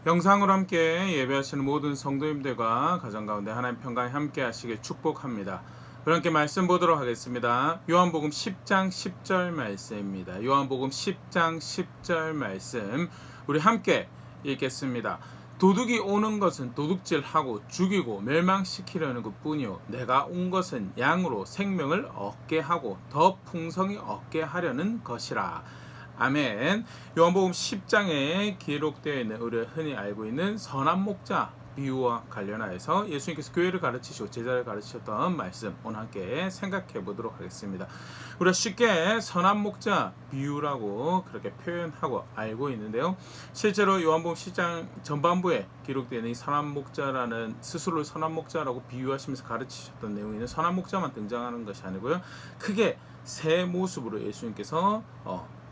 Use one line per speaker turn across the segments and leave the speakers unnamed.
영상으로 함께 예배하시는 모든 성도님들과 가정 가운데 하나님 평강에 함께 하시길 축복합니다. 우리 함께 말씀 보도록 하겠습니다. 요한복음 10장 10절 말씀입니다. 요한복음 10장 10절 말씀 우리 함께 읽겠습니다. 도둑이 오는 것은 도둑질하고 죽이고 멸망시키려는 것뿐이요 내가 온 것은 양으로 생명을 얻게 하고 더 풍성히 얻게 하려는 것이라. 아멘. 요한복음 10장에 기록되어 있는 우리가 흔히 알고 있는 선한 목자 비유와 관련하여서 예수님께서 교회를 가르치시고 제자를 가르치셨던 말씀 오늘 함께 생각해 보도록 하겠습니다. 우리가 쉽게 선한 목자 비유라고 그렇게 표현하고 알고 있는데요. 실제로 요한복음 10장 전반부에 기록되어 있는 이 선한 목자라는 스스로를 선한 목자라고 비유하시면서 가르치셨던 내용이 있는 선한 목자만 등장하는 것이 아니고요. 크게 세 모습으로 예수님께서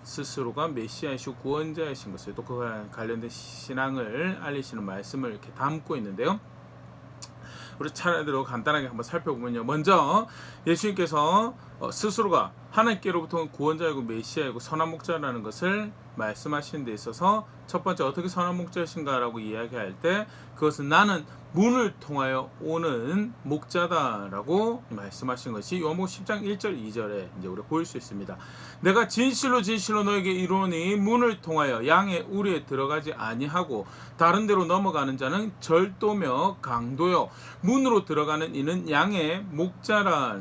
스스로가 메시아이시고 구원자이신 것을 또 그와 관련된 신앙을 알리시는 말씀을 이렇게 담고 있는데요. 우리 차례대로 간단하게 한번 살펴보면요. 먼저 예수님께서 스스로가 하나님께로부터 구원자이고 메시아이고 선한 목자라는 것을 말씀하시는 데 있어서 첫 번째 어떻게 선한 목자이신가라고 이야기할 때 그것은 나는 문을 통하여 오는 목자다라고 말씀하신 것이 요한복음 10장 1절 2절에 이제 우리가 보일 수 있습니다. 내가 진실로 진실로 너에게 이르노니 문을 통하여 양의 우리에 들어가지 아니하고 다른 데로 넘어가는 자는 절도며 강도요 문으로 들어가는 이는 양의 목자라.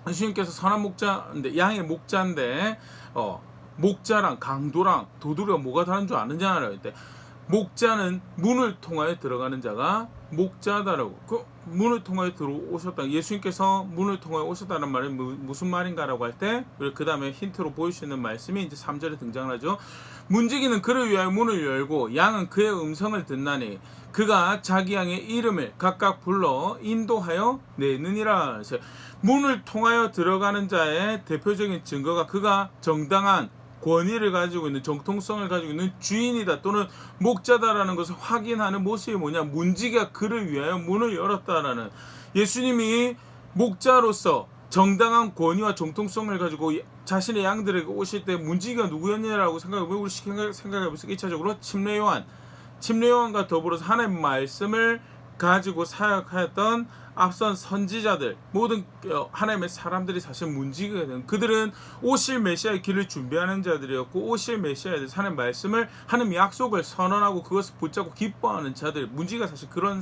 예수님께서 선한 목자인데 양의 목자인데 목자랑 강도랑 도둑이랑 뭐가 다른 줄 아느냐라고 할때 목자는 문을 통하여 들어가는 자가 목자다라고. 그 문을 통하여 들어오셨다. 예수님께서 문을 통하여 오셨다는 말은 무슨 말인가라고 할 때 그 다음에 힌트로 보일 수 있는 말씀이 이제 3절에 등장하죠. 문지기는 그를 위하여 문을 열고 양은 그의 음성을 듣나니 그가 자기 양의 이름을 각각 불러 인도하여 내느니라. 문을 통하여 들어가는 자의 대표적인 증거가 그가 정당한 권위를 가지고 있는 정통성을 가지고 있는 주인이다 또는 목자다라는 것을 확인하는 모습이 뭐냐, 문지기가 그를 위하여 문을 열었다라는. 예수님이 목자로서 정당한 권위와 정통성을 가지고 자신의 양들에게 오실 때 문지기가 누구였냐라고 생각해보면 우리 생각해보세요. 1차적으로 침례요한과 더불어서 하나님의 말씀을 가지고 사역하였던 앞선 선지자들, 모든 하나님의 사람들이 사실 문지기가 되는, 그들은 오실 메시아의 길을 준비하는 자들이었고 오실 메시아에 대해서 하나님의 말씀을, 하나님의 약속을 선언하고 그것을 붙잡고 기뻐하는 자들. 문지기가 사실 그런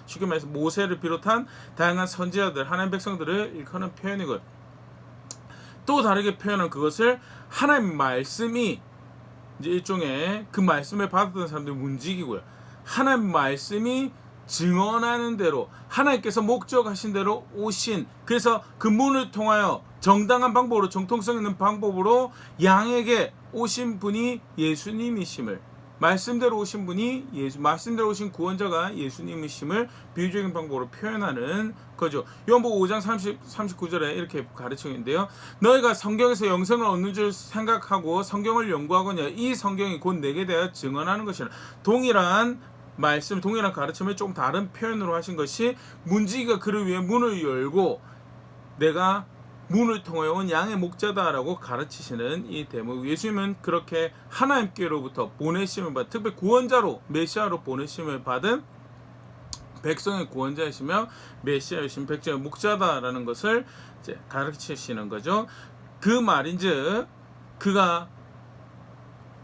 쉽게 말해서 모세를 비롯한 다양한 선지자들, 하나님의 백성들을 일컫는 표현이고요. 또 다르게 표현한 그것을 하나님의 말씀이 이제 일종의 그 말씀을 받았던 사람들이 문지기고요. 하나님의 말씀이 증언하는 대로 하나님께서 목적하신 대로 오신, 그래서 그 문을 통하여 정당한 방법으로 정통성 있는 방법으로 양에게 오신 분이 예수님이심을, 말씀대로 오신 분이 말씀대로 오신 구원자가 예수님이심을 비유적인 방법으로 표현하는 거죠. 요한복음 5장 39절에 이렇게 가르치고 있는데요. 너희가 성경에서 영생을 얻는 줄 생각하고 성경을 연구하거냐 이 성경이 곧 내게 대하여 증언하는 것이라. 동일한 말씀, 동일한 가르침을 조금 다른 표현으로 하신 것이 문지기가 그를 위해 문을 열고 내가 문을 통하여 온 양의 목자다라고 가르치시는 이 대목. 예수님은 그렇게 하나님께로부터 보내심을 받은, 특별히 구원자로 메시아로 보내심을 받은 백성의 구원자이시며 메시아이신 백성의 목자다라는 것을 이제 가르치시는 거죠. 그 말인즉 그가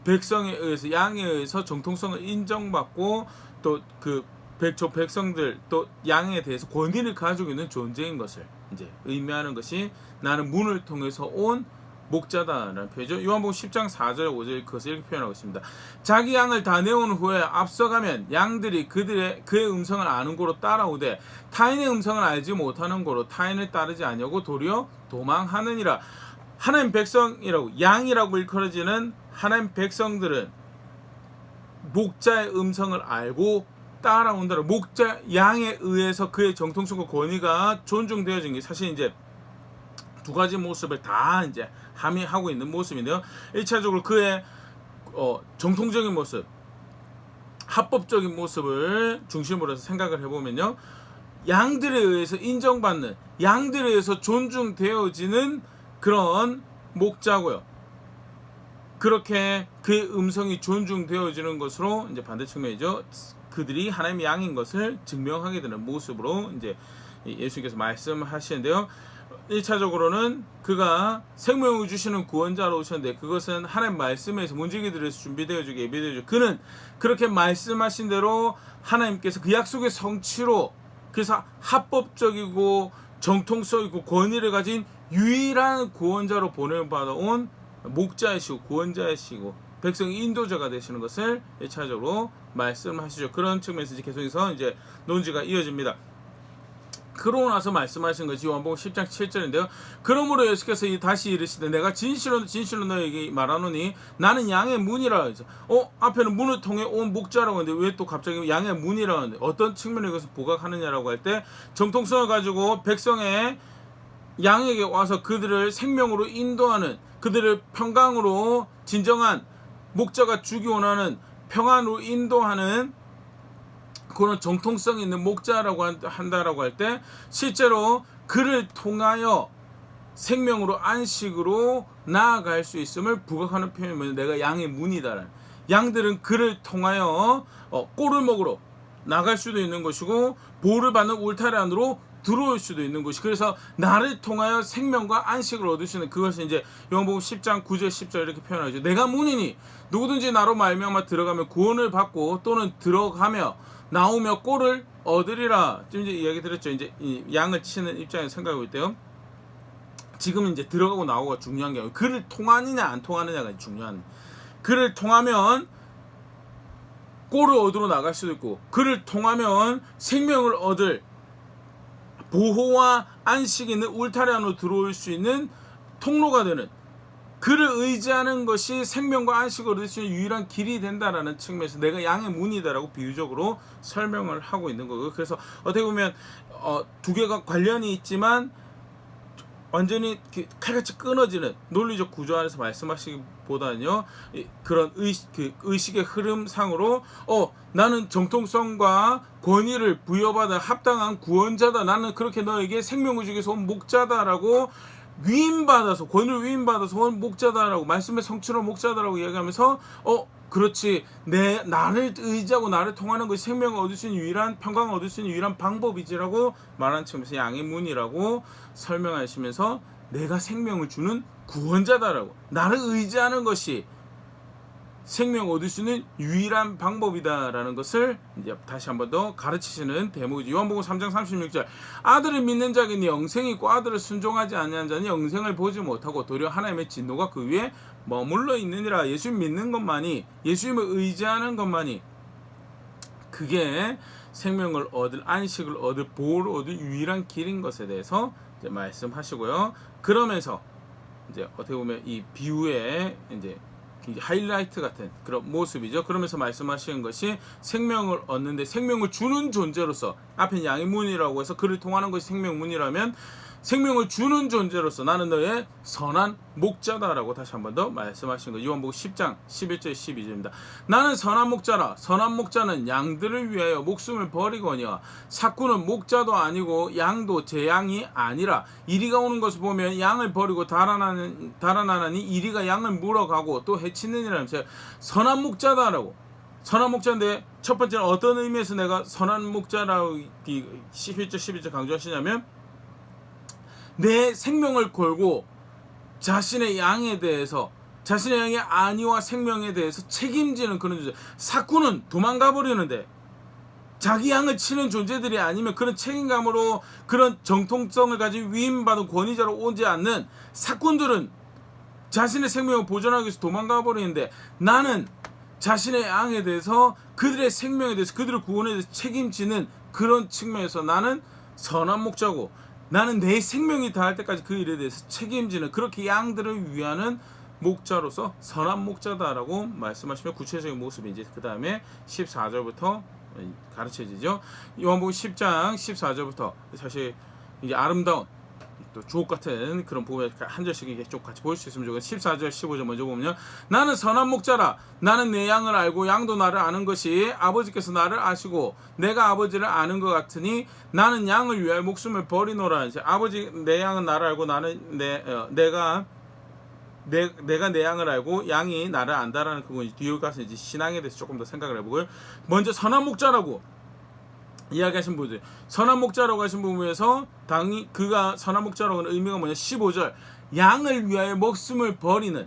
백성에 의해서, 양에 의해서 정통성을 인정받고 또 그 백성들 또 양에 대해서 권위를 가지고 있는 존재인 것을 이제 의미하는 것이 나는 문을 통해서 온 목자다라는 표현이죠. 요한복음 10장 4절 5절 그것을 이렇게 표현하고 있습니다. 자기 양을 다 내온 후에 앞서가면 양들이 그의 음성을 아는 고로 따라오되 타인의 음성을 알지 못하는 고로 타인을 따르지 아니하고 도리어 도망하느니라. 하나님 백성이라고, 양이라고 일컬어지는 하나님 백성들은 목자의 음성을 알고 따라온다라. 목자 양에 의해서 그의 정통성과 권위가 존중되어진 게 사실 이제 두 가지 모습을 다 이제 함의하고 있는 모습인데요. 1차적으로 그의 정통적인 모습, 합법적인 모습을 중심으로 해서 생각을 해보면요, 양들에 의해서 인정받는, 양들에 의해서 존중되어지는 그런 목자고요. 그렇게 그의 음성이 존중되어지는 것으로 이제 반대 측면이죠. 그들이 하나님의 양인 것을 증명하게 되는 모습으로 이제 예수님께서 말씀하시는데요. 1차적으로는 그가 생명을 주시는 구원자로 오셨는데 그것은 하나님 말씀에서 문지기들에서 준비되어지고 예비되어지고 그는 그렇게 말씀하신 대로 하나님께서 그 약속의 성취로 그래서 합법적이고 정통성 있고 권위를 가진 유일한 구원자로 보내받아온 목자이시고 구원자이시고 백성의 인도자가 되시는 것을 1차적으로 말씀하시죠. 그런 측면에서 계속해서 이제 논지가 이어집니다. 그러고 나서 말씀하신 것이 요한복음 10장 7절인데요. 그러므로 예수께서 다시 이르시되 내가 진실로 너에게 말하노니 나는 양의 문이라 해서 앞에는 문을 통해 온 목자라고 하는데 왜 또 갑자기 양의 문이라고 하는데 어떤 측면에 그것을 부각하느냐라고 할 때 정통성을 가지고 백성의 양에게 와서 그들을 생명으로 인도하는 그들을 평강으로 진정한 목자가 주기 원하는 평안으로 인도하는 그런 정통성 있는 목자라고 한다라고 할 때 실제로 그를 통하여 생명으로 안식으로 나아갈 수 있음을 부각하는 표현이면 내가 양의 문이다라는 양들은 그를 통하여 꼴을 먹으러 나갈 수도 있는 것이고 보호를 받는 울타리 안으로 들어올 수도 있는 것이 그래서 나를 통하여 생명과 안식을 얻을 수 있는 그것을 이제 요한복음 10장 9절 10절 이렇게 표현하죠. 내가 문이니 누구든지 나로 말미암아 들어가면 구원을 받고 또는 들어가며 나오며 꼴을 얻으리라. 좀 이제 이야기 드렸죠. 이제 이 양을 치는 입장에서 생각하고 있대요. 지금 이제 들어가고 나오고가 중요한 게 아니고 그를 통하느냐 안 통하느냐가 중요한. 그를 통하면 꼴을 얻으러 나갈 수도 있고 그를 통하면 생명을 얻을 보호와 안식이 있는 울타리 안으로 들어올 수 있는 통로가 되는 그를 의지하는 것이 생명과 안식을 얻을 수 있는 유일한 길이 된다라는 측면에서 내가 양의 문이다라고 비유적으로 설명을 하고 있는 거고요. 그래서 어떻게 보면 두 개가 관련이 있지만 완전히 칼같이 끊어지는 논리적 구조 안에서 말씀하시기보다는요 그런 의식의 흐름상으로 나는 정통성과 권위를 부여받아 합당한 구원자다. 나는 그렇게 너에게 생명을 주기 위해서 온 목자다라고 위임받아서 권위를 위임받아서 온 목자다라고 말씀의 성취로 목자다라고 이야기하면서 그렇지 나를 의지하고 나를 통하는 것이 생명을 얻을 수 있는 유일한 평강을 얻을 수 있는 유일한 방법이지라고 말하는 측면에서 양의 문이라고 설명하시면서 내가 생명을 주는 구원자다라고 나를 의지하는 것이 생명을 얻을 수 있는 유일한 방법이다라는 것을 이제 다시 한 번 더 가르치시는 대목이죠. 요한복음 3장 36절 아들을 믿는 자에게는 영생이 있고 아들을 순종하지 아니한 자는 영생을 보지 못하고 도리어 하나님의 진노가 그 위에 머물러 있느니라. 예수님 믿는 것만이 예수님을 의지하는 것만이 그게 생명을 얻을 안식을 얻을 보호를 얻을 유일한 길인 것에 대해서 이제 말씀하시고요. 그러면서 이제 어떻게 보면 이 비유의 이제 하이라이트 같은 그런 모습이죠. 그러면서 말씀하시는 것이 생명을 얻는데 생명을 주는 존재로서 앞에 양의 문이라고 해서 그를 통하는 것이 생명문이라면 생명을 주는 존재로서 나는 너의 선한 목자다라고 다시 한 번 더 말씀하신 거예요. 요한복음 10장 11절 12절입니다. 나는 선한 목자라. 선한 목자는 양들을 위하여 목숨을 버리거니와 삭구는 목자도 아니고 양도 제 양이 아니라 이리가 오는 것을 보면 양을 버리고 달아나니 이리가 양을 물어가고 또 해치느니라. 선한 목자다라고. 선한 목자인데 첫 번째는 어떤 의미에서 내가 선한 목자라고 11절 12절 강조하시냐면 내 생명을 걸고 자신의 양에 대해서 자신의 양의 안위와 생명에 대해서 책임지는 그런 존재. 삭구는 도망가 버리는데 자기 양을 치는 존재들이 아니면 그런 책임감으로 그런 정통성을 가진 위임받은 권위자로 오지 않는 삭군들은 자신의 생명을 보존하기 위해서 도망가 버리는데 나는 자신의 양에 대해서 그들의 생명에 대해서 그들의 구원에 대해서 책임지는 그런 측면에서 나는 선한 목자고 나는 내 생명이 다할 때까지 그 일에 대해서 책임지는 그렇게 양들을 위하는 목자로서 선한 목자다라고 말씀하시면 구체적인 모습이 이제 그 다음에 14절부터 가르쳐지죠. 요한복음 10장 14절부터 사실 이제 아름다운 또 주옥 같은 그런 부분에 한 절씩 이렇게 쭉 같이 볼 수 있으면 좋겠어요. 14절 15절 먼저 보면요. 나는 선한 목자라. 나는 내 양을 알고 양도 나를 아는 것이 아버지께서 나를 아시고 내가 아버지를 아는 것 같으니 나는 양을 위하여 목숨을 버리노라. 이제 아버지 내 양은 나를 알고 나는 내가 내가 내 양을 알고 양이 나를 안다라는 그건 뒤에 가서 이제 신앙에 대해서 조금 더 생각을 해보고요. 먼저 선한 목자라고 이야기하신 분들, 선한 목자라고 하신 부분에서 당이 그가 선한 목자라고 하는 의미가 뭐냐? 15절 양을 위하여 목숨을 버리는,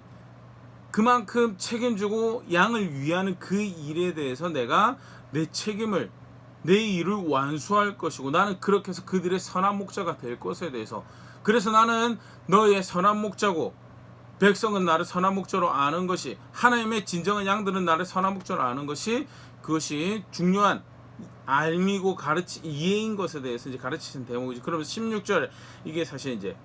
그만큼 책임지고 양을 위하는 그 일에 대해서 내가 내 책임을, 내 일을 완수할 것이고 나는 그렇게 해서 그들의 선한 목자가 될 것에 대해서, 그래서 나는 너의 선한 목자고 백성은 나를 선한 목자로 아는 것이, 하나님의 진정한 양들은 나를 선한 목자로 아는 것이, 그것이 중요한 알미고 이해인 것에 대해서 이제 가르치신 대목이지. 그러면서 16절, 이게 사실 이제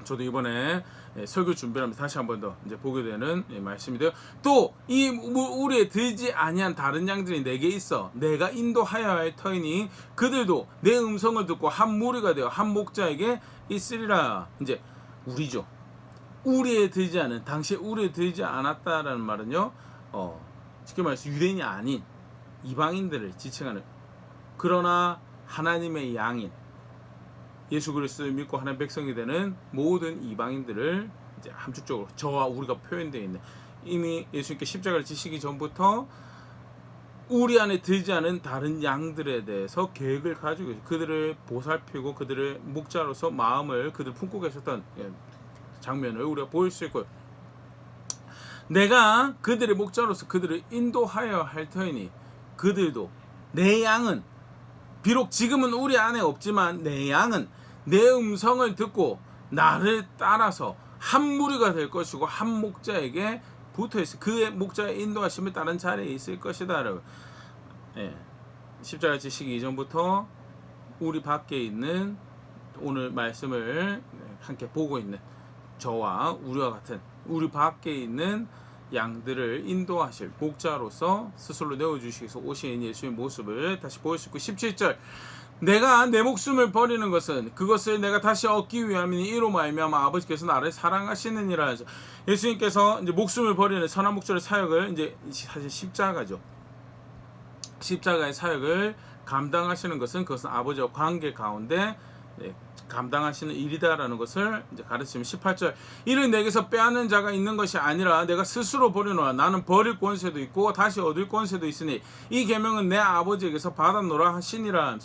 저도 이번에 설교 준비하면서 다시 한 번 더 이제 보게 되는 말씀인데요. 또 이 우리에 들지 아니한 다른 양들이 내게 있어 내가 인도하여야 할 터이니 그들도 내 음성을 듣고 한 무리가 되어 한 목자에게 있으리라. 이제 우리죠. 우리에 들지 않은, 당시에 우리에 들지 않았다라는 말은요, 쉽게 말해서 유대인이 아닌 이방인들을 지칭하는, 그러나 하나님의 양인 예수 그리스도를 믿고 하나님 백성이 되는 모든 이방인들을 이제 함축적으로 저와 우리가 표현되어 있는, 이미 예수님께 십자가를 지시기 전부터 우리 안에 들지 않은 다른 양들에 대해서 계획을 가지고 그들을 보살피고 그들의 목자로서 마음을 그들 품고 계셨던 장면을 우리가 보일 수 있고요. 내가 그들의 목자로서 그들을 인도하여 할 터이니 그들도 내 양은, 비록 지금은 우리 안에 없지만 내 양은 내 음성을 듣고 나를 따라서 한 무리가 될 것이고 한 목자에게 붙어있어 그의 목자의 인도하심을 따른 자리에 있을 것이다. 십자가 지시기 이전부터 우리 밖에 있는, 오늘 말씀을 함께 보고 있는 저와 우리와 같은 우리 밖에 있는 양들을 인도하실 목자로서 스스로 내어주시기 위해서 오신 예수의 모습을 다시 보일 수 있고, 17절 내가 내 목숨을 버리는 것은 그것을 내가 다시 얻기 위함이니 이로 말미암아 아버지께서 나를 사랑하시느니라 하죠. 예수님께서 이제 목숨을 버리는 선한 목자의 사역을, 이제 사실 십자가죠. 십자가의 사역을 감당하시는 것은 그것은 아버지와 관계 가운데 감당하시는 일이다라는 것을 이제 가르치면 18절 이를 내게서 빼앗는 자가 있는 것이 아니라 내가 스스로 버리노라. 나는 버릴 권세도 있고 다시 얻을 권세도 있으니 이 계명은 내 아버지에게서 받았노라 하시니라.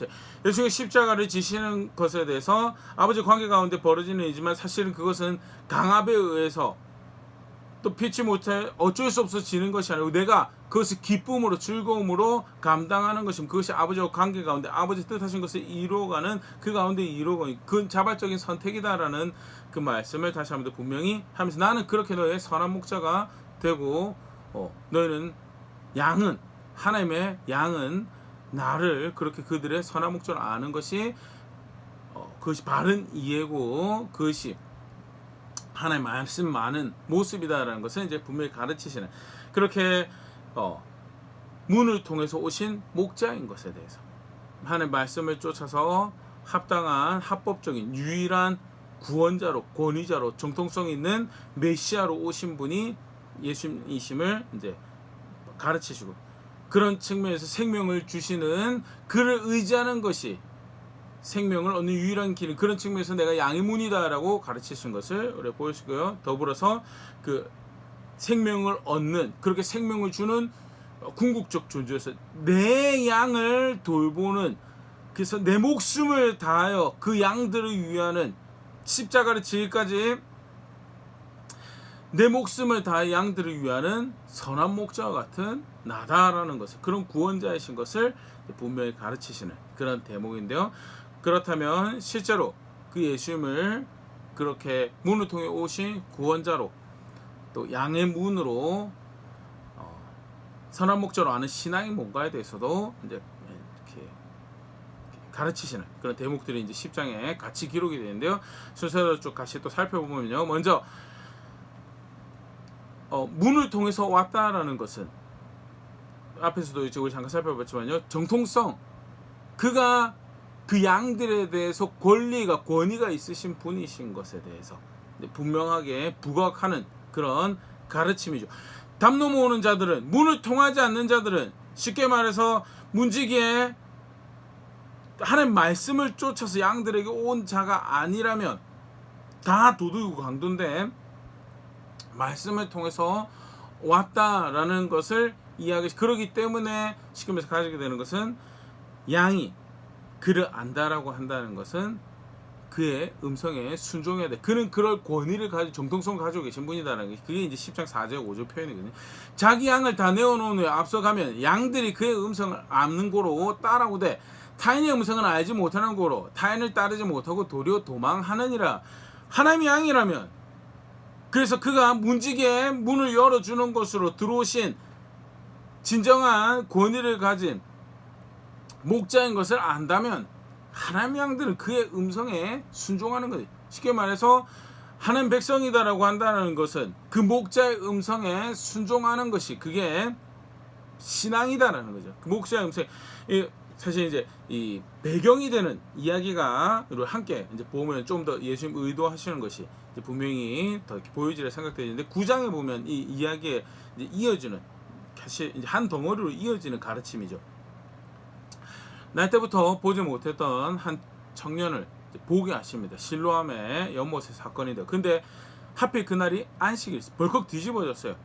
예수님의 십자가를 지시는 것에 대해서 아버지 관계 가운데 벌어지는 일이지만 사실은 그것은 강압에 의해서 또 피치 못해 어쩔 수 없어 지는 것이 아니고 내가 그것을 기쁨으로 즐거움으로 감당하는 것이면 그것이 아버지와 관계 가운데 아버지 뜻하신 것을 이루어가는, 그 가운데 이루어가는 그 자발적인 선택이다라는 그 말씀을 다시 한번 더 분명히 하면서, 나는 그렇게 너의 선한 목자가 되고 너희는 양은, 하나님의 양은 나를 그렇게 그들의 선한 목자를 아는 것이 그것이 바른 이해고 그것이 하나님 말씀 많은 모습이다라는 것을 이제 분명히 가르치시는, 그렇게 문을 통해서 오신 목자인 것에 대해서 하나님 말씀을 쫓아서 합당한 합법적인 유일한 구원자로, 권위자로, 정통성 있는 메시아로 오신 분이 예수님이심을 이제 가르치시고, 그런 측면에서 생명을 주시는 그를 의지하는 것이 생명을 얻는 유일한 길은, 그런 측면에서 내가 양의 문이다라고 가르치신 것을 우리 보여주고요. 더불어서 그 생명을 얻는, 그렇게 생명을 주는 궁극적 존재에서 내 양을 돌보는, 그래서 내 목숨을 다하여 그 양들을 위하는, 십자가를 지기까지 내 목숨을 다하여 양들을 위하는 선한 목자와 같은 나다라는 것을, 그런 구원자이신 것을 분명히 가르치시는 그런 대목인데요. 그렇다면 실제로 그 예수님을 그렇게 문을 통해 오신 구원자로, 또 양의 문으로 선한 목자로 아는 신앙이 뭔가에 대해서도 이제 이렇게 가르치시는 그런 대목들이 이제 10장에 같이 기록이 되는데요. 순서대로 쭉 같이 또 살펴보면요. 먼저 문을 통해서 왔다라는 것은 앞에서도 이제 우리 잠깐 살펴봤지만요. 정통성, 그가 그 양들에 대해서 권위가 있으신 분이신 것에 대해서 분명하게 부각하는 그런 가르침이죠. 담 넘어오는 자들은, 문을 통하지 않는 자들은, 쉽게 말해서 문지기에 하나님 말씀을 쫓아서 양들에게 온 자가 아니라면 다 도둑이고 강도인데 말씀을 통해서 왔다라는 것을 이야기. 그러기 때문에 시키면서 가지게 되는 것은 양이 그를 안다라고 한다는 것은 그의 음성에 순종해야 돼. 그는 그럴 권위를 가지고 정통성을 가지고 계신 분이다라는 게 그게 이제 10장 4절 5절 표현이거든요. 자기 양을 다 내어놓은 후에 앞서가면 양들이 그의 음성을 아는 고로 따라오되 타인의 음성은 알지 못하는 고로 타인을 따르지 못하고 도리어 도망하느니라. 하나님의 양이라면 그래서 그가 문지기에 문을 열어주는 것으로 들어오신 진정한 권위를 가진 목자인 것을 안다면 하나님의 양들은 그의 음성에 순종하는 거예요. 쉽게 말해서 하나님 백성이다라고 한다는 것은 그 목자의 음성에 순종하는 것이 그게 신앙이다라는 거죠. 그 목자의 음성. 사실 이제 이 배경이 되는 이야기가 함께 이제 보면 좀 더 예수님 의도하시는 것이 이제 분명히 더 보여지라 생각되는데 9장에 보면 이 이야기에 이제 이어지는 사실 이제 한 덩어리로 이어지는 가르침이죠. 날 때부터 보지 못했던 한 청년을 보게 하십니다. 실로암의 연못의 사건인데, 근데 하필 그날이 안식일, 벌컥 뒤집어졌어요.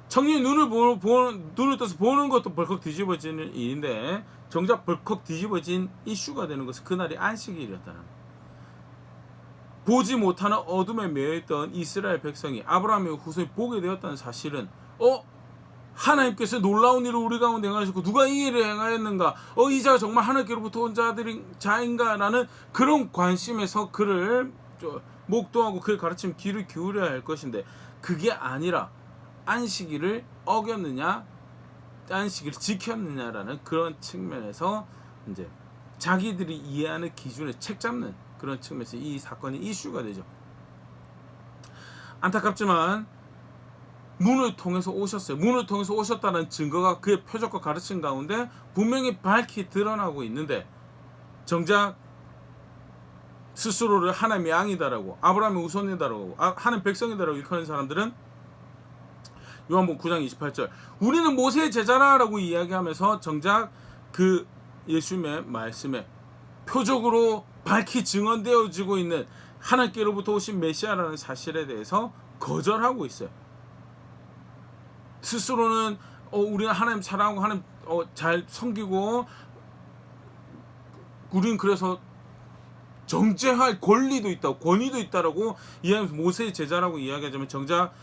청년이 눈을 떠서 보는 것도 벌컥 뒤집어지는 일인데, 정작 벌컥 뒤집어진 이슈가 되는 것은 그날이 안식일이었다는 거예요. 보지 못하는 어둠에 매여있던 이스라엘 백성이 아브라함의 후손이 보게 되었다는 사실은 하나님께서 놀라운 일을 우리 가운데 행하셨고 누가 이 일을 행하였는가? 이 자가 정말 하나님께로부터 온 자인가? 라는 그런 관심에서 그를 목도하고 그의 가르침 귀를 기울여야 할 것인데 그게 아니라 안식일을 어겼느냐, 안식일을 지켰느냐라는 그런 측면에서 이제 자기들이 이해하는 기준에 책 잡는 그런 측면에서 이 사건이 이슈가 되죠. 안타깝지만 문을 통해서 오셨어요. 문을 통해서 오셨다는 증거가 그의 표적과 가르침 가운데 분명히 밝히 드러나고 있는데 정작 스스로를 하나님의 양이다라고 아브라함의 후손이다라고 하나님 백성이다라고 일컫는 사람들은 요한복음 9장 28절 우리는 모세의 제자라라고 이야기하면서 정작 그 예수님의 말씀에 표적으로 밝히 증언되어지고 있는 하나님께로부터 오신 메시아라는 사실에 대해서 거절하고 있어요. 스스로는 우리는 하나님 사랑하고 하나님 잘 섬기고 우리는 그래서 정죄할 권리도 있다, 권위도 있다라고 이야기하면서 모세의 제자라고 이야기하자면 정작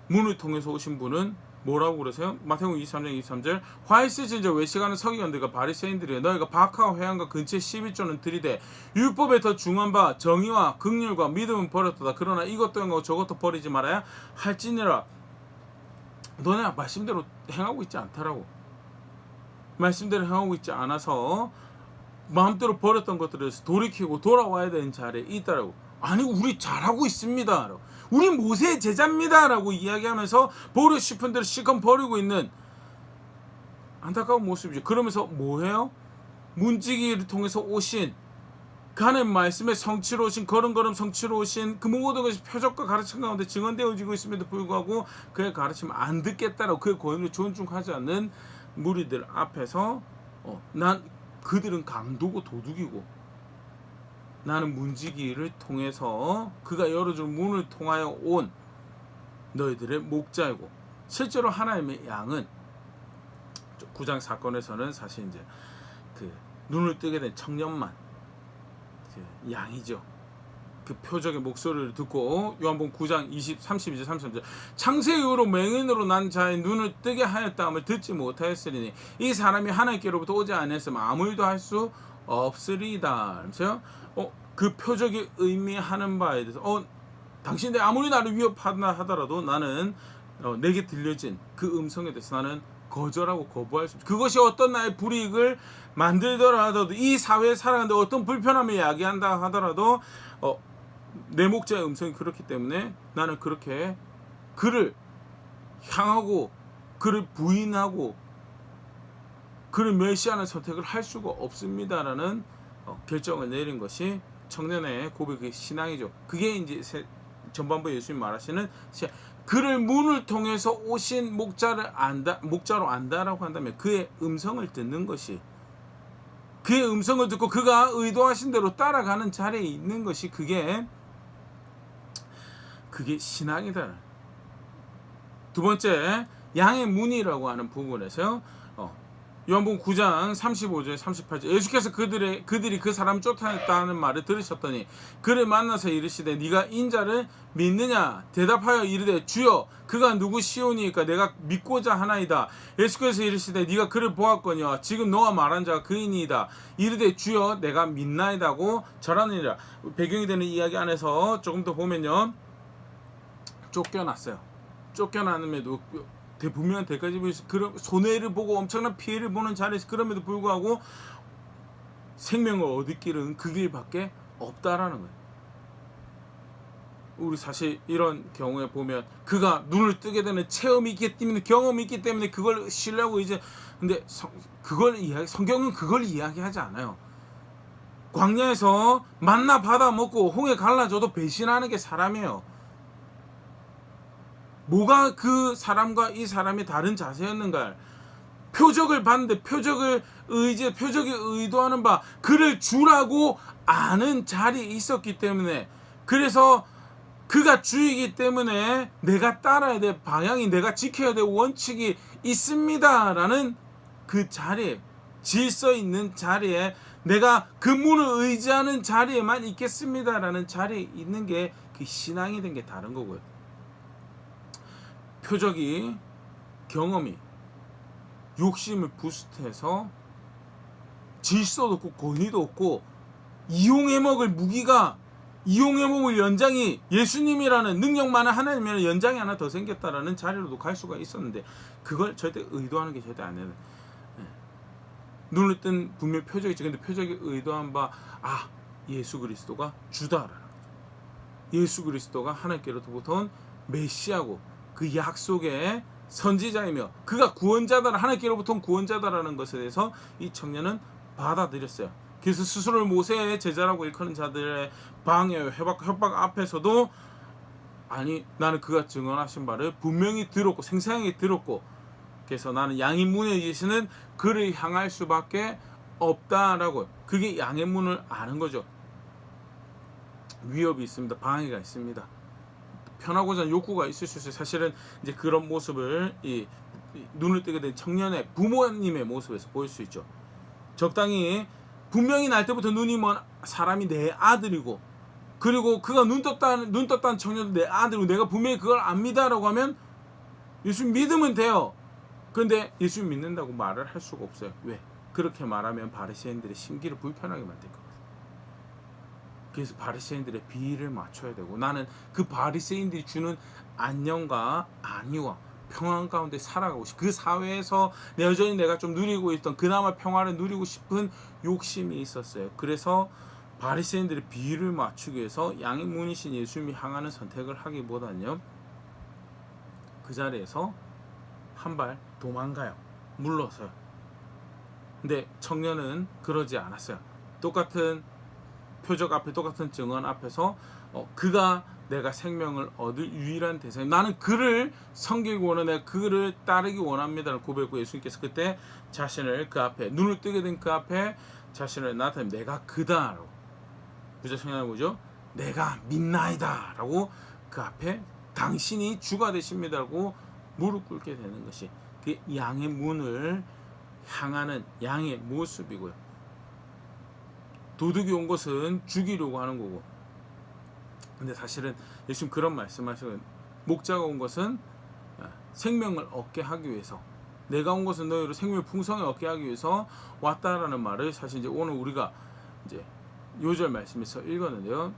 문을 통해서 오신 분은 뭐라고 그러세요? 마태복음 23장 23절 화이스 진저 외식하는 서기관들과 바리새인들이여 너희가 박하와 회당과 근처에 11조는 들이되 율법에 더 중한 바 정의와 긍휼과 믿음은 버렸도다. 그러나 이것도 행하고 저것도 버리지 말아야 할지니라. 너네 말씀대로 행하고 있지 않다라고. 말씀대로 행하고 있지 않아서 마음대로 버렸던 것들에서 돌이키고 돌아와야 되는 자리에 있다라고. 아니 우리 잘하고 있습니다. 우리 모세의 제자입니다. 라고 이야기하면서 버리고 싶은 대로 실컷 버리고 있는 안타까운 모습이죠. 그러면서 뭐해요? 문지기를 통해서 오신 그 하나님 말씀의 성취로 오신 걸음걸음 성취로 오신 그 모든 것이 표적과 가르침 가운데 증언되어지고 있음에도 불구하고 그의 가르침을 안 듣겠다라고 그의 권위를 존중하지 않는 무리들 앞에서 난 그들은 강도고 도둑이고 나는 문지기를 통해서 그가 열어준 문을 통하여 온 너희들의 목자이고 실제로 하나님의 양은 9장 사건에서는 사실 이제 그 눈을 뜨게 된 청년만 양이죠. 그 표적의 목소리를 듣고 요한복음 9장 32절 33절 창세 이후로 맹인으로 난 자의 눈을 뜨게 하였다함을 듣지 못하였으리니 이 사람이 하나님께로부터 오지 않았으면 아무 일도 할 수 없으리이다. 그 표적이 의미하는 바에 대해서 당신들이 아무리 나를 위협하다 하더라도 나는 내게 들려진 그 음성에 대해서 나는 거절하고 거부할 수 없어. 그것이 어떤 나의 불이익을 만들더라도 이 사회에 살아가는데 어떤 불편함을 야기한다 하더라도 내 목자의 음성이 그렇기 때문에 나는 그렇게 그를 향하고 그를 부인하고 그를 멸시하는 선택을 할 수가 없습니다라는 결정을 내린 것이 청년의 고백의 신앙이죠. 그게 이제 전반부 예수님 말하시는 그를 문을 통해서 오신 목자로 안다라고 한다면 그의 음성을 듣는 것이 그의 음성을 듣고 그가 의도하신 대로 따라가는 자리에 있는 것이 그게 그게 신앙이다. 두 번째, 양의 문이라고 하는 부분에서 요한복음 9장 35절 38절 예수께서 그들이 그 사람을 쫓아냈다는 말을 들으셨더니 그를 만나서 이르시되 네가 인자를 믿느냐 대답하여 이르되 주여 그가 누구시오니까 내가 믿고자 하나이다. 예수께서 이르시되 네가 그를 보았거니와 지금 너와 말한 자가 그이니이다. 이르되 주여 내가 믿나이다고 절하느니라. 배경이 되는 이야기 안에서 조금 더 보면요, 쫓겨났어요. 쫓겨나는데도 분명한 대가지 보이서 그런 손해를 보고 엄청난 피해를 보는 자리에서 그럼에도 불구하고 생명을 얻을 길은 그 길밖에 없다라는 거예요. 우리 사실 이런 경우에 보면 그가 눈을 뜨게 되는 체험이 있기 때문에, 경험이 있기 때문에 그걸 신뢰하고 이제, 근데 성경은 그걸 이야기하지 않아요. 광야에서 만나 받아 먹고 홍해 갈라져도 배신하는 게 사람이에요. 뭐가 그 사람과 이 사람이 다른 자세였는가? 표적을 봤는데 표적이 의도하는 바 그를 주라고 아는 자리에 있었기 때문에, 그래서 그가 주이기 때문에 내가 따라야 될 방향이, 내가 지켜야 될 원칙이 있습니다라는 그 자리에, 질서 있는 자리에, 내가 그 문을 의지하는 자리에만 있겠습니다라는 자리에 있는 게 그 신앙이 된 게 다른 거고요. 표적이, 경험이 욕심을 부스트해서 질서도 없고 권위도 없고 이용해 먹을 무기가, 이용해 먹을 연장이 예수님이라는 능력 많은 하나님이라는 연장이 하나 더 생겼다라는 자리로도 갈 수가 있었는데, 그걸 절대 의도하는 게 절대 안 돼요. 눈을 뜬 분명 표적이지. 근데 표적이 의도한 바 예수 그리스도가 주다라는 거죠. 예수 그리스도가 하나님께로부터 온 메시아고 그 약속의 선지자이며 그가 구원자다, 하나님께로부터 온 구원자다라는 것에 대해서 이 청년은 받아들였어요. 그래서 스스로를 모세의 제자라고 일컫는 자들의 방해, 협박 앞에서도 나는 그가 증언하신 바를 분명히 들었고 생생하게 들었고, 그래서 나는 양의 문에 계시는 그를 향할 수밖에 없다라고. 그게 양의 문을 아는 거죠. 위협이 있습니다. 방해가 있습니다. 편하고자 하는 욕구가 있을 수 있어요. 사실은 이제 그런 모습을 이 눈을 뜨게 된 청년의 부모님의 모습에서 보일 수 있죠. 적당히 분명히 날 때부터 눈이 먼 사람이 내 아들이고, 그리고 그가 눈 떴다는 청년도 내 아들이고, 내가 분명히 그걸 압니다라고 하면 예수 믿으면 돼요. 그런데 예수 믿는다고 말을 할 수가 없어요. 왜? 그렇게 말하면 바리새인들의 심기를 불편하게 만들 거거든요. 그래서 바리새인들의 비위를 맞춰야 되고, 나는 그 바리새인들이 주는 안녕과 안위와 평안 가운데 살아가고 싶고, 그 사회에서 여전히 내가 좀 누리고 있던 그나마 평화를 누리고 싶은 욕심이 있었어요. 그래서 바리새인들의 비위를 맞추기 위해서 양의 문이신 예수님이 향하는 선택을 하기보다는요, 그 자리에서 한 발 도망가요. 물러서요. 근데 청년은 그러지 않았어요. 똑같은 표적 앞에, 똑같은 증언 앞에서 그가 내가 생명을 얻을 유일한 대상, 나는 그를 섬기기 원해, 내가 그를 따르기 원합니다라는 고백했고, 예수님께서 그때 자신을 그 앞에, 눈을 뜨게 된 그 앞에 자신을 나타내 내가 그다라고. 부자 청년은 뭐죠? 내가 믿나이다 라고 그 앞에 당신이 주가 되십니다라고 무릎 꿇게 되는 것이 그 양의 문을 향하는 양의 모습이고요. 도둑이 온 것은 죽이려고 하는 거고, 근데 사실은 예수님 그런 말씀하시고, 목자가 온 것은 생명을 얻게 하기 위해서, 내가 온 것은 너희로 생명을 풍성히 얻게 하기 위해서 왔다라는 말을 사실 이제 오늘 우리가 이제 요절 말씀에서 읽었는데요.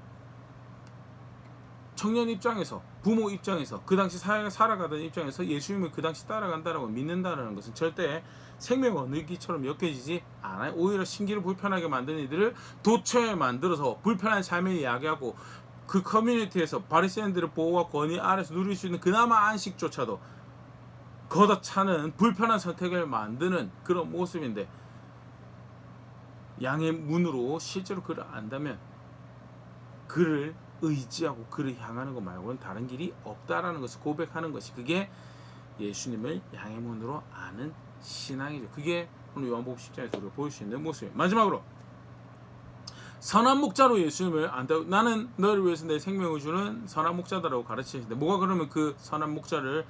청년 입장에서, 부모 입장에서, 그 당시 살아가던 입장에서 예수님을 그 당시 따라간다라고 믿는다라는 것은 절대 생명 얻기처럼 엮여지지 않아요. 오히려 심기를 불편하게 만드는 이들을 도처에 만들어서 불편한 삶을 이야기하고, 그 커뮤니티에서 바리새인들의 보호와 권위 아래서 누릴 수 있는 그나마 안식조차도 걷어차는 불편한 선택을 만드는 그런 모습인데, 양의 문으로 실제로 그를 안다면 그를 의지하고 그를 향하는 것 말고는 다른 길이 없다라는 것을 고백하는 것이, 그게 예수님을 양의 문으로 아는 신앙이죠. 그게 오늘 요한복음 10장에서 우리가 볼 수 있는 모습입니다. 마지막으로 선한 목자로 예수님을 안다고, 나는 너를 위해서 내 생명을 주는 선한 목자다라고 가르치시는데, 뭐가 그러면 그 선한 목자를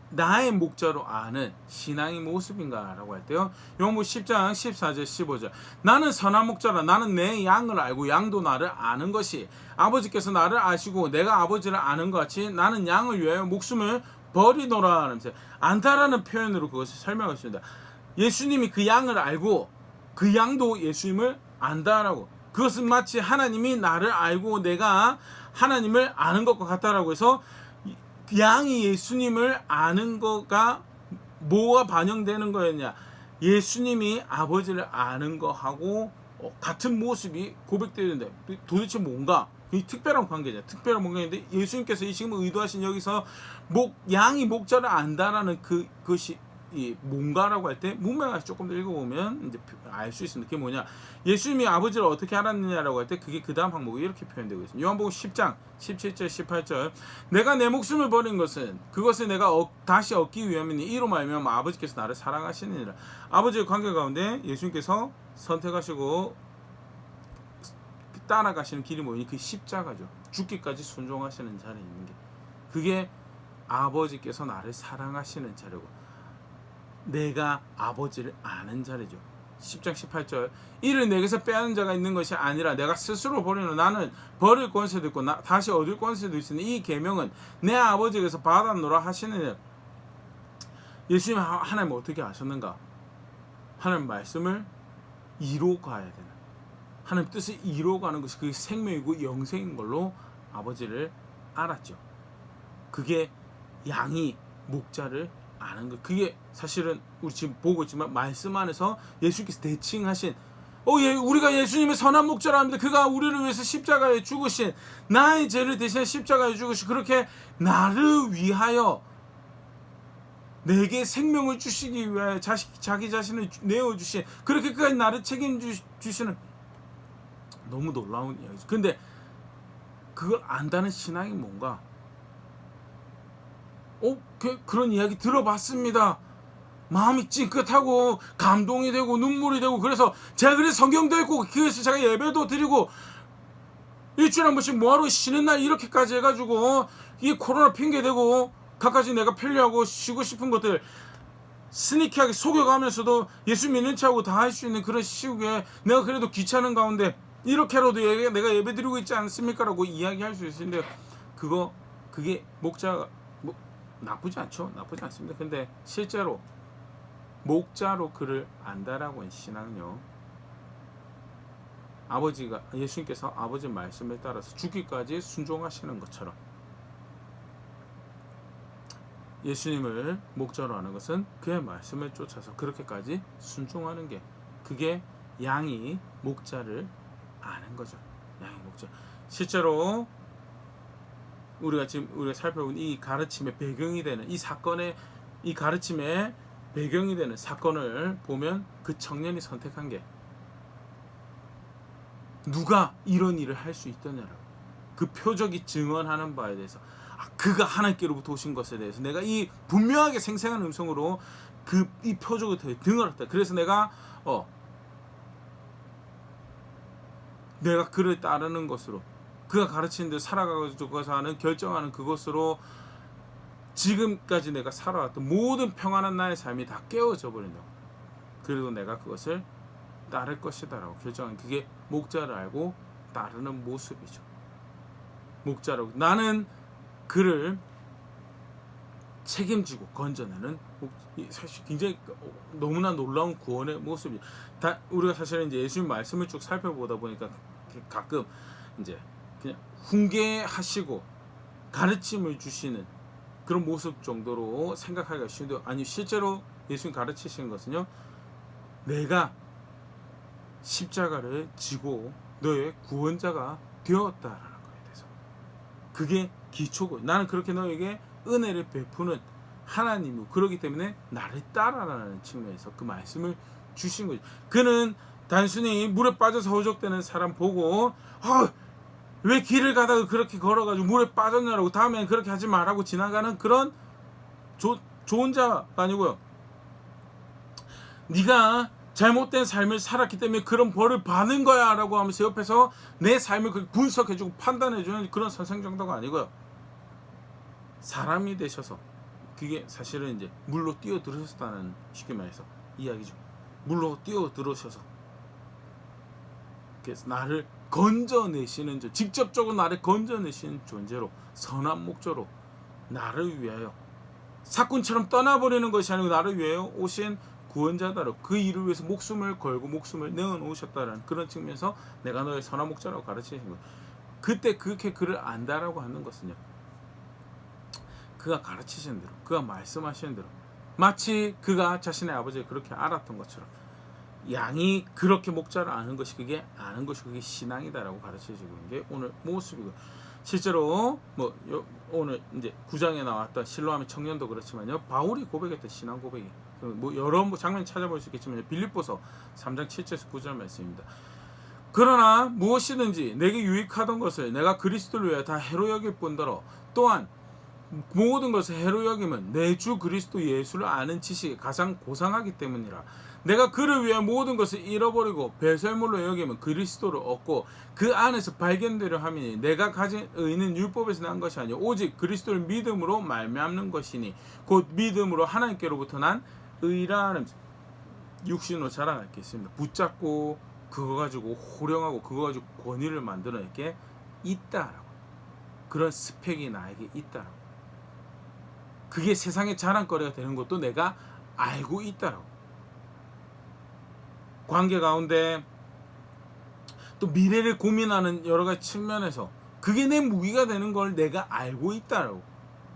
나의 목자로 아는 신앙의 모습인가라고 할 때요, 요한복음 10장 14절 15절, 나는 선한 목자라. 나는 내 양을 알고 양도 나를 아는 것이, 아버지께서 나를 아시고 내가 아버지를 아는 것 같이 나는 양을 위하여 목숨을 버리노라 하면서, 안다라는 표현으로 그것을 설명했습니다. 예수님이 그 양을 알고 그 양도 예수님을 안다라고, 그것은 마치 하나님이 나를 알고 내가 하나님을 아는 것과 같다라고 해서, 양이 예수님을 아는 거가 뭐가 반영되는 거였냐, 예수님이 아버지를 아는 거하고 같은 모습이 고백되는데, 도대체 뭔가 이 특별한 관계죠. 특별한 관계인데, 예수님께서 이 지금 의도하신 여기서 양이 목자를 안다라는 그것이 이 뭔가라고 할 때, 문맥을 조금 더 읽어보면 이제 알 수 있습니다. 그게 뭐냐, 예수님이 아버지를 어떻게 알았느냐라고 할 때 그게 그 다음 항목이 이렇게 표현되고 있습니다. 요한복음 10장 17절 18절, 내가 내 목숨을 버린 것은 그것을 내가 다시 얻기 위함이니 이로 말하면 아버지께서 나를 사랑하시느니라. 아버지의 관계 가운데 예수님께서 선택하시고 따라가시는 길이 뭐니? 그 십자가죠. 죽기까지 순종하시는 자리에 있는 게, 그게 아버지께서 나를 사랑하시는 자리고 내가 아버지를 아는 자리죠. 10장 18절, 이를 내게서 빼앗는 자가 있는 것이 아니라 내가 스스로 버리는, 나는 버릴 권세도 있고 다시 얻을 권세도 있으니 이 계명은 내 아버지께서 받았노라 하시느니라. 예수님 하나님 어떻게 아셨는가? 하나님 말씀을 이루어가야 되는, 하나님 뜻을 이루어가는 것이 그게 생명이고 영생인 걸로 아버지를 알았죠. 그게 양이 목자를 아는 것. 그게 사실은 우리 지금 보고 있지만 말씀 안에서 예수님께서 대칭하신, 우리가 예수님의 선한 목자라 합니다. 그가 우리를 위해서 십자가에 죽으신, 나의 죄를 대신 십자가에 죽으신, 그렇게 나를 위하여 내게 생명을 주시기 위하여 자기 자신을 내어주신, 그렇게 끝까지 나를 책임주시는, 너무 놀라운 이야기죠. 근데 그걸 안다는 신앙이 뭔가? 그런 이야기 들어봤습니다. 마음이 찡긋하고 감동이 되고 눈물이 되고, 그래서 제가 그래서 성경도 읽고 그래서 제가 예배도 드리고 일주일에 한 번씩 뭐하러 쉬는 날 이렇게까지 해가지고 이 코로나 핑계대고 갖가지 내가 편리하고 쉬고 싶은 것들 스니키하게 속여가면서도 예수 믿는 척하고 다 할 수 있는 그런 시국에 내가 그래도 귀찮은 가운데 이렇게라도 내가 예배 드리고 있지 않습니까? 라고 이야기할 수 있는데, 그게 목자가 나쁘지 않죠. 나쁘지 않습니다. 근데 실제로 목자로 그를 안다라고 한 신앙은요, 예수님께서 아버지 말씀에 따라서 죽기까지 순종하시는 것처럼, 예수님을 목자로 하는 것은 그의 말씀을 쫓아서 그렇게까지 순종하는 게, 그게 양이 목자를 아는 거죠. 양이 목자. 실제로 우리가 살펴본 이 가르침의 배경이 되는 이 가르침의 배경이 되는 사건을 보면, 그 청년이 선택한 게 누가 이런 일을 할 수 있더냐라고, 그 표적이 증언하는 바에 대해서, 그가 하나님께로부터 오신 것에 대해서 내가 이 분명하게 생생한 음성으로 이 표적을 등을했다. 그래서 내가 그를 따르는 것으로, 그가 가르치는 데 살아가서 하는 결정하는 그것으로 지금까지 내가 살아왔던 모든 평안한 나의 삶이 다 깨어져 버린다고. 그리고 내가 그것을 따를 것이다라고 결정한, 그게 목자를 알고 따르는 모습이죠. 목자라고, 나는 그를 책임지고 건져내는, 사실 굉장히 너무나 놀라운 구원의 모습이. 우리가 사실은 이제 예수님 말씀을 쭉 살펴보다 보니까 가끔 이제 그냥 훈계하시고 가르침을 주시는 그런 모습 정도로 생각하기가 쉬운데, 아니 실제로 예수님 가르치시는 것은요, 내가 십자가를 지고 너의 구원자가 되었다라는 거에 대해서, 그게 기초고, 나는 그렇게 너에게 은혜를 베푸는 하나님이고, 그렇기 때문에 나를 따라라는 측면에서 그 말씀을 주신 거죠. 그는 단순히 물에 빠져서 허우적대는 사람 보고 왜 길을 가다가 그렇게 걸어가지고 물에 빠졌냐라고, 다음엔 그렇게 하지 말라고 지나가는 그런 좋은 자가 아니고요, 네가 잘못된 삶을 살았기 때문에 그런 벌을 받는 거야 라고 하면서 옆에서 내 삶을 분석해주고 판단해주는 그런 선생정도가 아니고요. 사람이 되셔서, 그게 사실은 이제 물로 뛰어들으셨다는, 쉽게 말해서 이야기죠. 물로 뛰어들으셔서 그래서 나를 건져내시는, 직접적으로 나를 건져내시는 존재로, 선한 목적으로 나를 위하여 사꾼처럼 떠나버리는 것이 아니고 나를 위하여 오신 구원자다라고, 그 일을 위해서 목숨을 걸고 목숨을 내어놓으셨다라는 그런 측면에서 내가 너의 선한 목자라고 가르치신 거예요. 그때 그렇게 그를 안다라고 하는 것은요, 그가 가르치신 대로, 그가 말씀하시는 대로, 마치 그가 자신의 아버지를 그렇게 알았던 것처럼, 양이 그렇게 목자를 아는 것이 그게 신앙이다라고 가르치시는 게 오늘 모습이고, 실제로 오늘 이제 9장에 나왔던 실로암의 청년도 그렇지만요, 바울이 고백했던 신앙 고백이 여러 장면 찾아볼 수 있겠지만 빌립보서 3장 7절에서 9절 말씀입니다. 그러나 무엇이든지 내게 유익하던 것을 내가 그리스도를 위해 다 해로 여길 뿐더러 또한 모든 것을 해로 여김은 내 주 그리스도 예수를 아는 지식이 가장 고상하기 때문이라. 내가 그를 위해 모든 것을 잃어버리고 배설물로 여기면 그리스도를 얻고 그 안에서 발견되려 함이니 내가 가진 의는 율법에서 난 것이 아니요 오직 그리스도를 믿음으로 말미암는 것이니 곧 믿음으로 하나님께로부터 난 의라는, 육신으로 자랑할 게 있습니다. 붙잡고 그거 가지고 호령하고 그거 가지고 권위를 만들어낼 게 있다라고, 그런 스펙이 나에게 있다라고, 그게 세상의 자랑거리가 되는 것도 내가 알고 있다라고, 관계 가운데 또 미래를 고민하는 여러 가지 측면에서 그게 내 무기가 되는 걸 내가 알고 있다라고,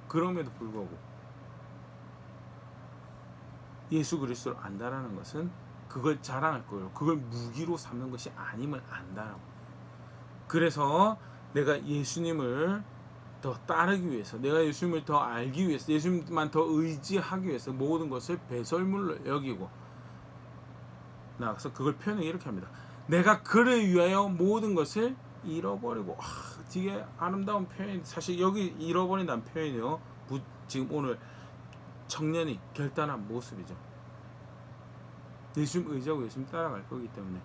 그럼에도 불구하고 예수 그리스도를 안다라는 것은 그걸 자랑할 거예요. 그걸 무기로 삼는 것이 아님을 안다라고. 그래서 내가 예수님을 더 따르기 위해서, 내가 예수님을 더 알기 위해서, 예수님만 더 의지하기 위해서 모든 것을 배설물로 여기고 나가서 그걸 표현을 이렇게 합니다. 내가 그를 위하여 모든 것을 잃어버리고, 되게 아름다운 표현. 사실 여기 잃어버린다는 표현이요, 지금 오늘 청년이 결단한 모습이죠. 예수님 의지하고 예수님 따라갈 거기 때문에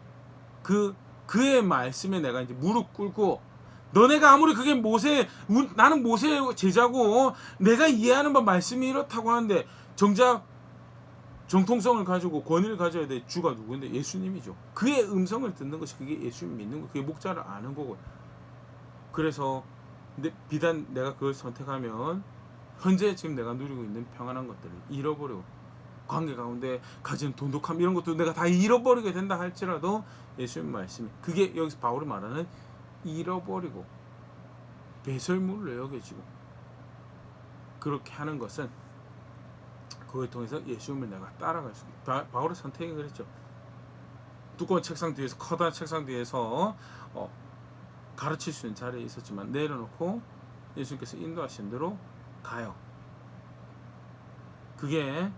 그의 말씀에 내가 이제 무릎 꿇고, 너네가 아무리 그게 나는 모세의 제자고 내가 이해하는 바 말씀이 이렇다고 하는데 정작 정통성을 가지고 권위를 가져야 될 주가 누구인데 예수님이죠. 그의 음성을 듣는 것이 그게 예수님 믿는 거, 그게 목자를 아는 거고. 그래서 비단 내가 그걸 선택하면 현재 지금 내가 누리고 있는 평안한 것들을 잃어버리고, 관계 가운데 가진 돈독함 이런 것도 내가 다 잃어버리게 된다 할지라도 예수님 말씀이, 그게 여기서 바울이 말하는 잃어버리고 배설물로 여겨지고, 그렇게 하는 것은 그걸 통해서 예수님을 내가 따라갈 수 있다. 바울의 선택이 그랬죠. 두꺼운 책상 뒤에서, 커다란 책상 뒤에서 가르칠 수 있는 자리에 있었지만 내려놓고 예수님께서 인도하신 대로 가요. 그게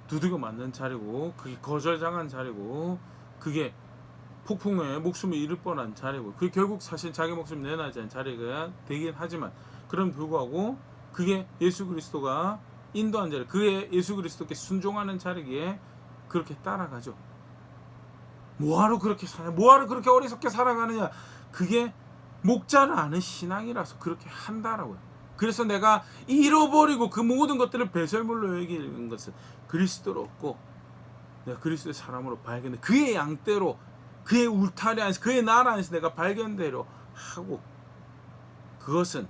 두들겨 맞는 자리고, 그게 거절당한 자리고, 그게 폭풍에 목숨을 잃을 뻔한 자리고, 그게 결국 사실 자기 목숨 내놔지 않은 자리가 되긴 하지만, 그럼 불구하고 그게 예수 그리스도가 인도한 자리, 그게 예수 그리스도께 순종하는 자리기에 그렇게 따라가죠. 뭐하러 그렇게 뭐하러 그렇게 어리석게 살아가느냐. 그게 목자를 아는 신앙이라서 그렇게 한다라고요. 그래서 내가 잃어버리고 그 모든 것들을 배설물로 여기는 것은 그리스도를 얻고 내가 그리스도의 사람으로 발견돼 그의 양떼로, 그의 울타리 안에서, 그의 나라 안에서 내가 발견되려 하고, 그것은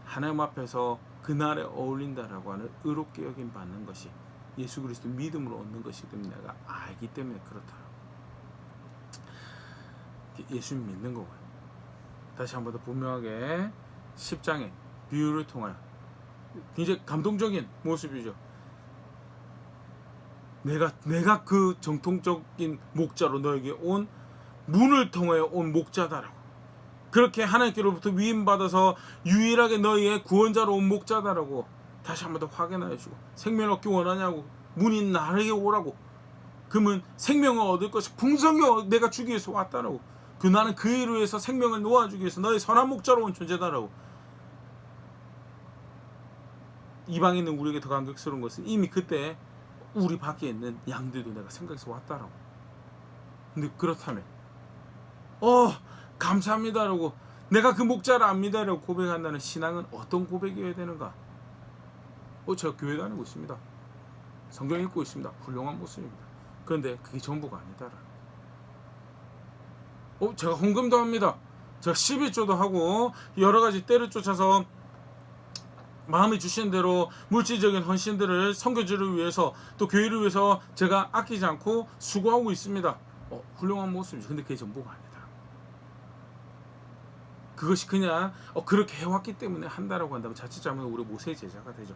하나님 앞에서 그날에 어울린다라고 하는 의롭게 여김 받는 것이 예수 그리스도 믿음으로 얻는 것이기 때문에 내가 알기 때문에 그렇다라고. 예수님 믿는 거고요. 다시 한 번 더 분명하게 10장의 비유를 통하여 굉장히 감동적인 모습이죠. 내가 그 정통적인 목자로 너에게 온, 문을 통하여 온 목자다라고, 그렇게 하나님께로부터 위임받아서 유일하게 너희의 구원자로 온 목자다라고 다시 한 번 더 확인하여 주고, 생명을 얻기 원하냐고, 문이 나에게 오라고, 그러면 생명을 얻을 것이 풍성히 내가 주기 위해서 왔다라고, 나는 그 일을 위해서 생명을 놓아주기 위해서 너의 선한 목자로 온 존재다라고. 이방인은 우리에게 더 감격스러운 것은 이미 그때 우리 밖에 있는 양들도 내가 생각해서 왔다라고. 근데 그렇다면 감사합니다라고 내가 그 목자를 압니다라고 고백한다는 신앙은 어떤 고백이어야 되는가? 제가 교회 다니고 있습니다. 성경 읽고 있습니다. 훌륭한 모습입니다. 그런데 그게 전부가 아니다라. 제가 헌금도 합니다. 제가 11조도 하고 여러 가지 때를 쫓아서 마음이 주신 대로 물질적인 헌신들을 선교지를 위해서 또 교회를 위해서 제가 아끼지 않고 수고하고 있습니다. 훌륭한 모습이죠. 근데 그게 전부가 아니다. 그것이 그냥 그렇게 해왔기 때문에 한다라고 한다면 자칫 잘못하면 우리 모세의 제자가 되죠.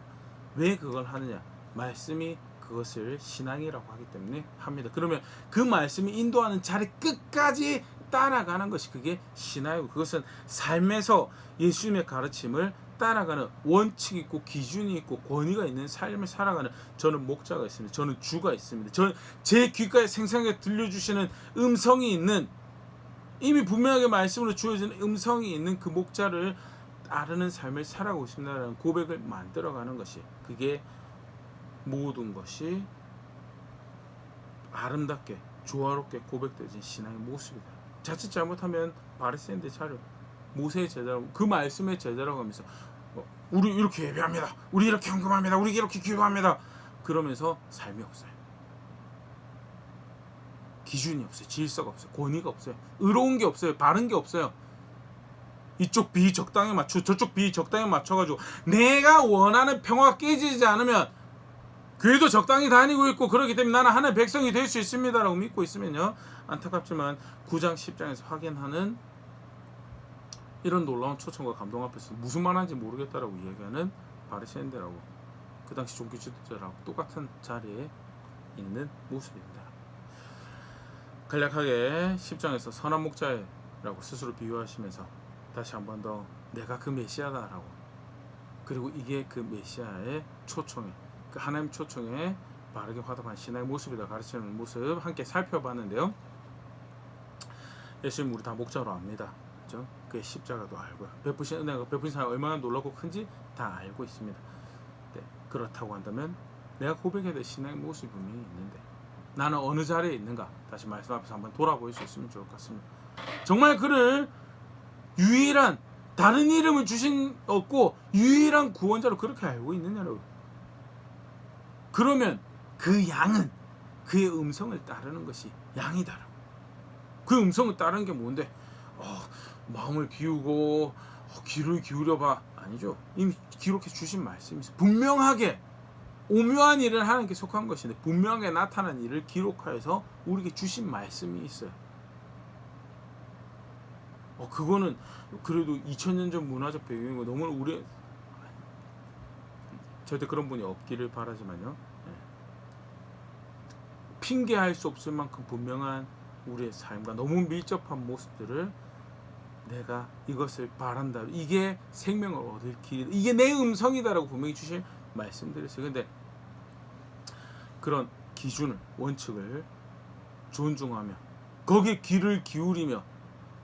왜 그걸 하느냐? 말씀이 그것을 신앙이라고 하기 때문에 합니다. 그러면 그 말씀이 인도하는 자리 끝까지 따라가는 것이 그게 신앙이고, 그것은 삶에서 예수님의 가르침을 따라가는 원칙이 있고 기준이 있고 권위가 있는 삶을 살아가는, 저는 목자가 있습니다. 저는 주가 있습니다. 저는 제 귓가에 생생하게 들려주시는 음성이 있는, 이미 분명하게 말씀으로 주어진 음성이 있는 그 목자를 따르는 삶을 살아가고 있습니다라는 고백을 만들어가는 것이, 그게 모든 것이 아름답게 조화롭게 고백되어진 신앙의 모습이다. 자칫 잘못하면 바리새인들 차려 모세의 제자라고, 그 말씀의 제자라고 하면서 우리 이렇게 예배합니다, 우리 이렇게 헌금합니다, 우리 이렇게 기도합니다, 그러면서 삶이 없어요. 기준이 없어요. 질서가 없어요. 권위가 없어요. 의로운 게 없어요. 바른 게 없어요. 이쪽 비적당에 맞추고 저쪽 비적당에 맞춰가지고 내가 원하는 평화가 깨지지 않으면 교회도 적당히 다니고 있고 그렇기 때문에 나는 하나님의 백성이 될 수 있습니다라고 믿고 있으면요, 안타깝지만 9장 10장에서 확인하는 이런 놀라운 초청과 감동 앞에서 무슨 말하는지 모르겠다라고 이야기하는 바리새인들하고 그 당시 종교 지도자라고 똑같은 자리에 있는 모습입니다. 간략하게 10장에서 선한 목자라고 스스로 비유하시면서 다시 한 번 더 내가 그 메시아다라고, 그리고 이게 그 메시아의 초청에, 그 하나님 초청에 바르게 화답한 신앙의 모습이다 가르치는 모습 함께 살펴봤는데요. 예수님 우리 다 목자로 압니다. 그렇죠? 그의 십자가도 알고요. 베푸신 은혜가 베푸신 사랑이 얼마나 놀랍고 큰지 다 알고 있습니다. 네, 그렇다고 한다면 내가 고백해야 될 신앙의 모습이 분명히 있는데 나는 어느 자리에 있는가? 다시 말씀 앞에서 한번 돌아볼 수 있으면 좋을 것 같습니다. 정말 그를 유일한, 다른 이름을 주신 없고 유일한 구원자로 그렇게 알고 있느냐라고. 그러면 그 양은 그의 음성을 따르는 것이 양이다라고. 그 음성을 따르는 게 뭔데? 마음을 비우고 귀를 기울여봐. 아니죠. 이미 기록해 주신 말씀이 있어요. 분명하게 오묘한 일을 하는 게 속한 것인데 분명하게 나타난 일을 기록하여서 우리에게 주신 말씀이 있어요. 그거는 그래도 2000년 전 문화적 배경이고 너무 우리 절대 그런 분이 없기를 바라지만요. 핑계할 수 없을 만큼 분명한 우리의 삶과 너무 밀접한 모습들을 내가 이것을 바란다, 이게 생명을 얻을 길이다, 이게 내 음성이다라고 분명히 주실 말씀들이 있어요. 근데 그런 기준을, 원칙을 존중하며 거기에 귀를 기울이며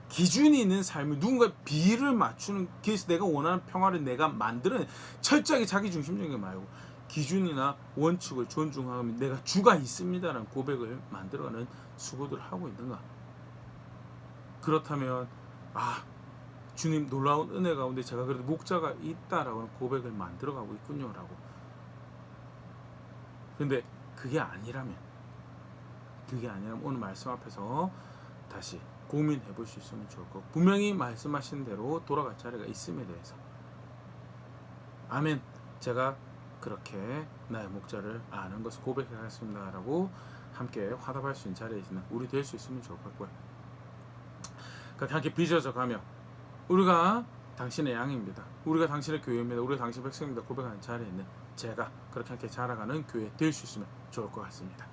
기준이 있는 삶을 누군가 비를 맞추는, 그래서 내가 원하는 평화를 내가 만드는, 철저하게 자기 중심적인 게 말고 기준이나 원칙을 존중하며 내가 주가 있습니다라는 고백을 만들어가는 수고들을 하고 있는가? 그렇다면 주님 놀라운 은혜 가운데 제가 그래도 목자가 있다라고 고백을 만들어가고 있군요라고. 근데 그게 아니라면 오늘 말씀 앞에서 다시 고민해 볼 수 있으면 좋을 거고, 분명히 말씀하신 대로 돌아갈 자리가 있음에 대해서 아멘, 제가 그렇게 나의 목자를 아는 것을 고백하겠습니다 라고 함께 화답할 수 있는 자리에 있는 우리 될 수 있으면 좋을 것 같고요. 그렇게 함께 빚어져 가며 우리가 당신의 양입니다, 우리가 당신의 교회입니다, 우리가 당신의 백성입니다 고백하는 자리에 있는 제가 그렇게 함께 자라가는 교회 될 수 있으면 좋을 것 같습니다.